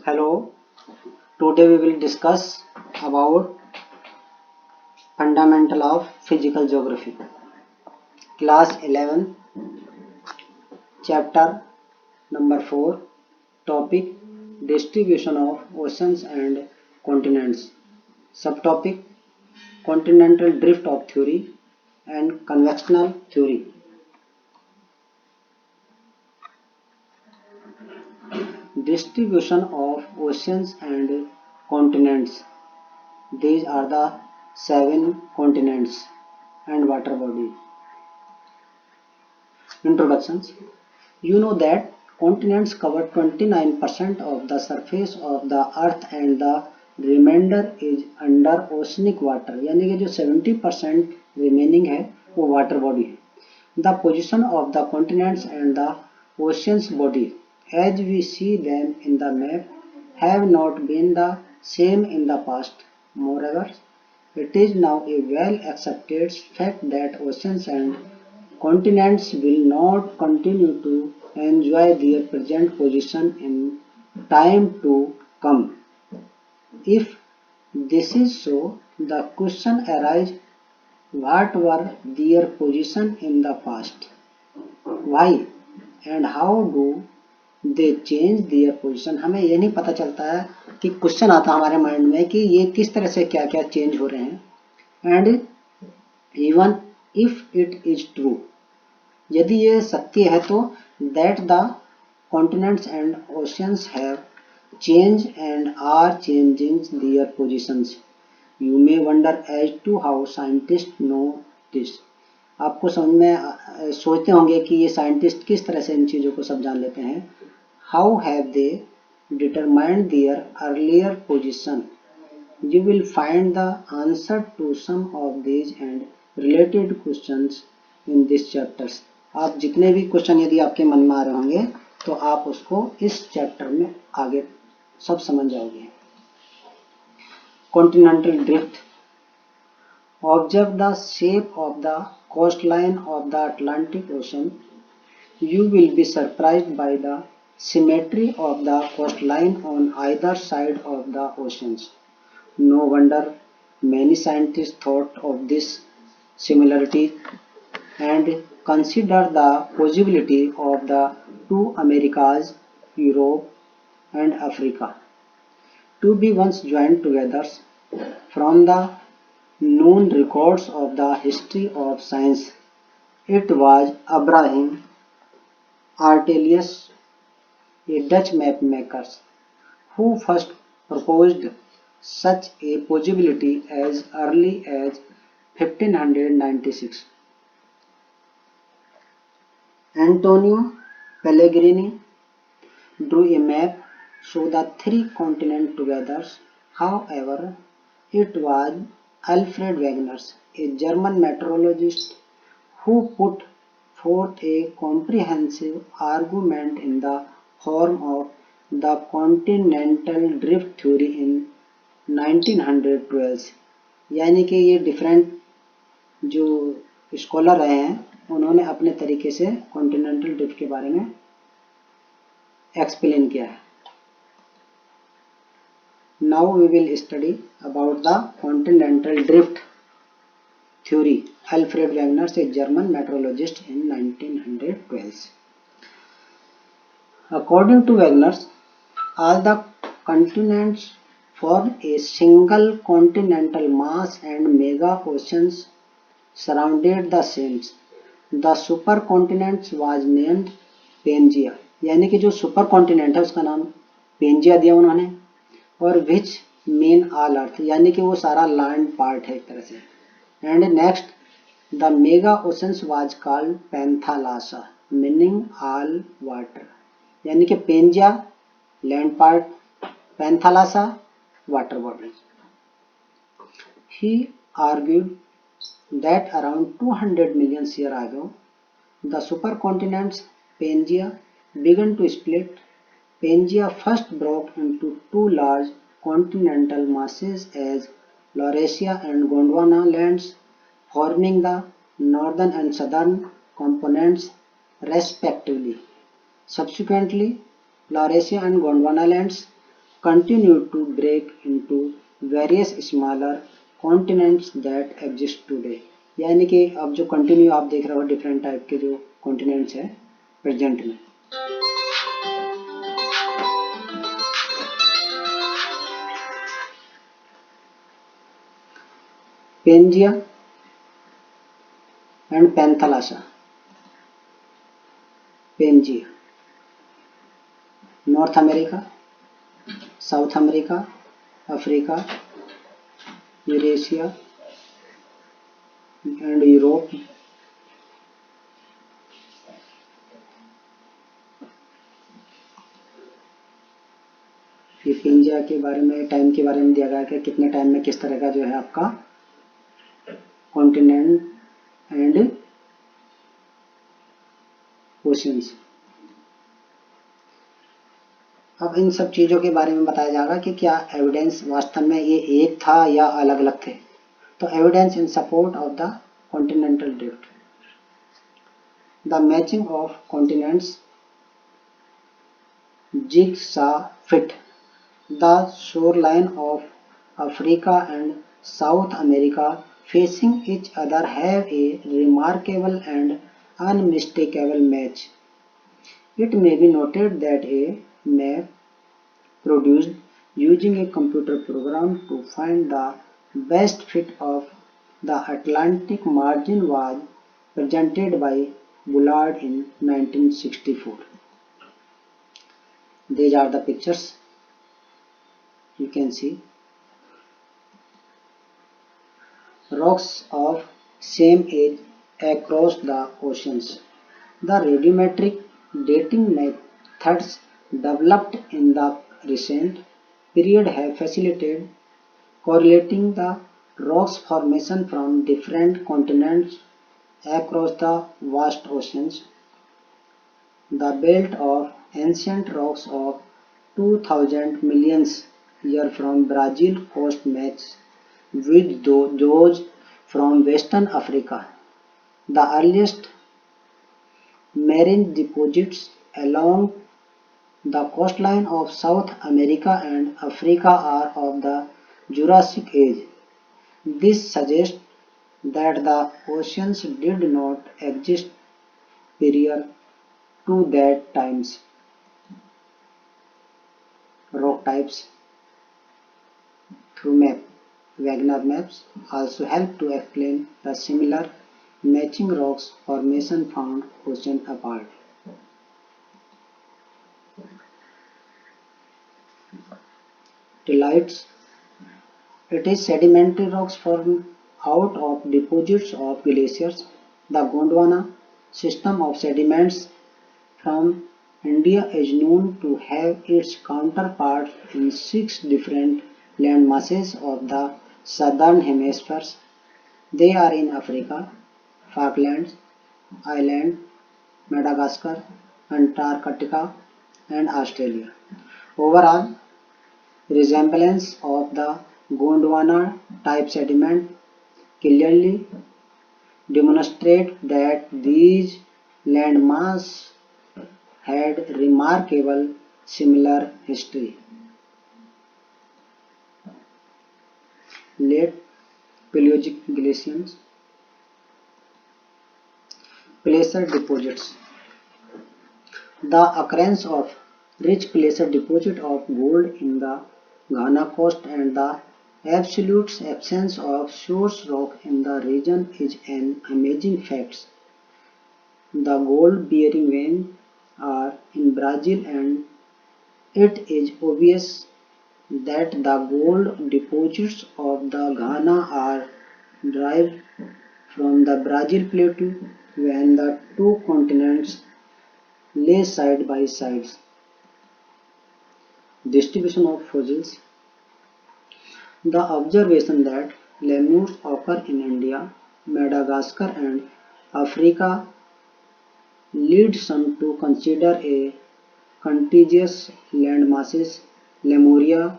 Hello, today we will discuss about fundamental of physical geography. Class 11, chapter number 4, topic distribution of oceans and continents. Subtopic continental drift of theory and convectional theory. Distribution of oceans and continents. These are the 7 continents and water bodies. Introductions. You know that continents cover 29% of the surface of the earth and the remainder is under oceanic water, यानी कि जो 70% remaining है वो water body है. The position of the continents and the oceans body as we see them in the map have not been the same in the past. Moreover, it is now a well accepted fact that oceans and continents will not continue to enjoy their present position in time to come. If this is so, the question arises, what were their position in the past? Why and how do they change their position? हमें ये नहीं पता चलता है कि question आता हमारे mind में कि ये किस तरह से क्या क्या चेंज हो रहे हैं. And even if it is true, यदि ये सत्य है तो that the continents and oceans have changed and are changing their positions. You may wonder as to how scientists know this. आपको समझ में सोचते होंगे कि ये साइंटिस्ट किस तरह से इन चीज़ों को सब जान लेते हैं. How have they determined their earlier position? You will find the answer to some of these and related questions in this chapters. आप जितने भी क्वेश्चन यदि आपके मन में आ रहे होंगे तो आप उसको इस चैप्टर में आगे सब समझ जाओगे. Continental drift. Observe the shape of the coastline of the Atlantic Ocean. You will be surprised by the symmetry of the coastline on either side of the oceans. No wonder many scientists thought of this similarity and consider the possibility of the two Americas, Europe and Africa, to be once joined together. From the known records of the history of science, it was Abraham Artelius, a Dutch map maker, who first proposed such a possibility as early as 1596. Antonio Pellegrini drew a map show the 3 continents together. However, it was Alfred Wegener, a German meteorologist, who put forth a comprehensive argument in the form of the continental drift theory in 1912. यानी कि ये different जो scholar रहे हैं उन्होंने अपने तरीके से कॉन्टिनेंटल ड्रिफ्ट के बारे में एक्सप्लेन किया है. Now we will study about the continental drift theory. Alfred Wegener, a German meteorologist in 1912. According to Wegener, all the continents form a single continental mass and mega oceans surrounded the same. The supercontinent was named Pangaea, यानी कि जो super continent है उसका नाम Pangaea दिया उन्होंने. और which mean all अर्थ, यानी कि वो सारा लैंड पार्ट है एक तरह से. And next the mega oceans was called Panthalassa, meaning all water, यानी कि Pangaea land part, Panthalassa water body. He argued that around 200 million years ago, the supercontinents Pangaea began to split. Pangaea first broke into 2 large continental masses as Laurasia and Gondwana lands, forming the northern and southern components respectively. Subsequently, Laurasia and Gondwana lands continue to break into various smaller continents that exist today। यानी कि अब जो continue आप देख रहे हो different type के जो कॉन्टिनेंट्स है प्रेजेंट में। Pangaea and Panthalassa. Pangaea North America, South America, Africa, Eurasia and Europe. ये पेंजिया के बारे में टाइम के बारे में दिया गया कि कितने टाइम में किस तरह का जो है आपका कॉन्टिनेंट एंड ओशियंस। अब इन सब चीज़ों के बारे में बताया जाएगा कि क्या एविडेंस वास्तव में ये एक था या अलग अलग थे। तो evidence in support of the continental drift, the matching of continents jigsaw fit, the shoreline of Africa and South America facing each other have a remarkable and unmistakable match. It may be noted that a map produced using a computer program to find the best fit of the Atlantic margin was presented by Bullard in 1964. These are the pictures you can see. Rocks of same age across the oceans. The radiometric dating methods developed in the recent period have facilitated correlating the rocks formation from different continents across the vast oceans. The belt of ancient rocks of 2000 million years from Brazil coast matches with those from Western Africa. The earliest marine deposits along the coastline of South America and Africa are of the Jurassic Age. This suggests that the oceans did not exist prior to that times. Rock types through map. Wagner maps also help to explain the similar matching rocks formation found ocean apart. Tillites. It is sedimentary rocks formed out of deposits of glaciers. The Gondwana system of sediments from India is known to have its counterparts in 6 different landmasses of the southern hemispheres. They are in Africa, Falklands Island, Madagascar, Antarctica, and Australia. Overall, resemblance of the Gondwana type sediment clearly demonstrate that these landmasses had remarkable similar history. Late Paleozoic glaciers, placer deposits. The occurrence of rich placer deposit of gold in the Ghana coast and the absolute absence of source rock in the region is an amazing fact. The gold-bearing veins are in Brazil, and it is obvious that the gold deposits of the Ghana are derived from the Brazil plateau when the two continents lay side by side. Distribution of fossils. The observation that lemurs occur in India, Madagascar, and Africa leads some to consider a contiguous landmasses, Lemuria,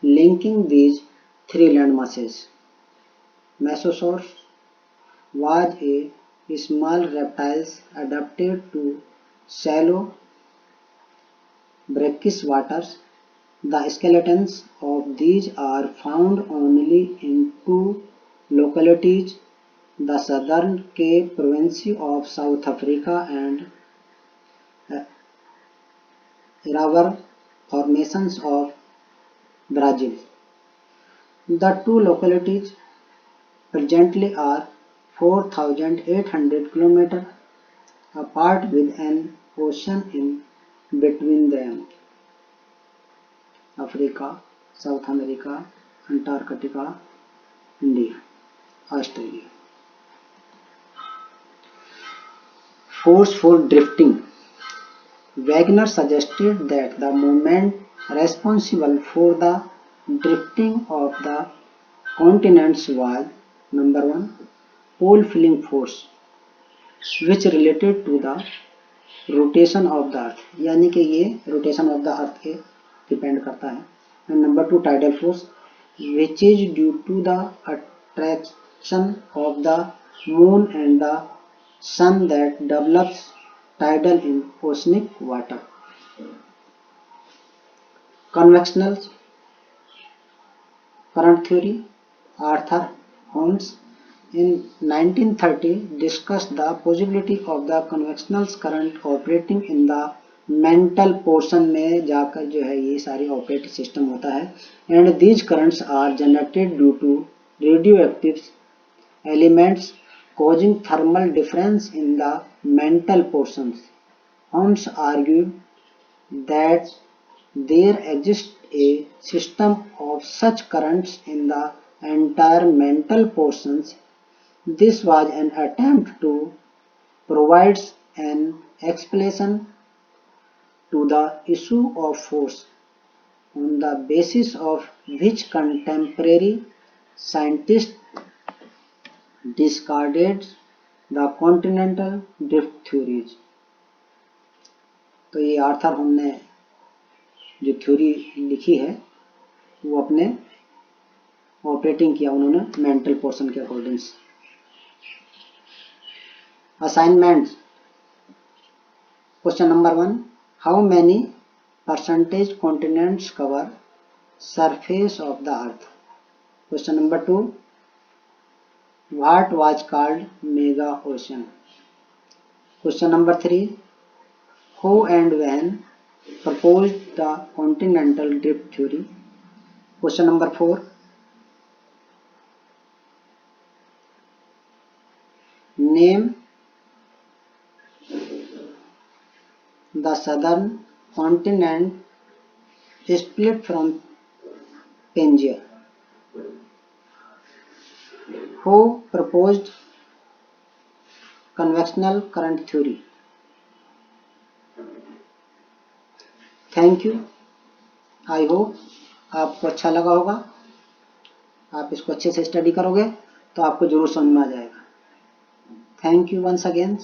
linking these three landmasses. Mesosaurus was a small reptile adapted to shallow brackish waters. The skeletons of these are found only in two localities, the southern Cape province of South Africa and Iravar formations of Brazil. The two localities presently are 4,800 km apart with an ocean in between them. Africa, South America, Antarctica, India, Australia. Forceful drifting. Wagner suggested that the movement responsible for the drifting of the continents was number one, pole filling force, which related to the rotation of the earth, यानी कि ये rotation of the earth के depend करता है. And number two tidal force which is due to the attraction of the moon and the sun that develops tidal in oceanic water. Convectional current theory. Arthur Holmes in 1930 discussed the possibility of the convectional current operating in the mantle portion में जाकर जो है ये सारी operating system होता है. and these currents are generated due to radioactive elements causing thermal difference in the mantle portions. Holmes argued that there exists a system of such currents in the entire mantle portions. This was an attempt to provide an explanation to the issue of force, on the basis of which contemporary scientists discarded the continental drift theories. तो ये Arthur home ने जो theory लिखी है वो अपने operating किया उन्होंने मेंटल पोर्शन के according. Assignments. Question number 1. How many percentage continents cover surface of the earth? Question number 2. What was called mega ocean? Question number 3. Who and when proposed the continental drift theory? Question number 4. Name the southern continent split from Pangaea. Who proposed convectional current theory? Thank you. I hope आपको अच्छा लगा होगा. आप इसको अच्छे से study करोगे तो आपको जरूर समझ में आ जाएगा. Thank you once again.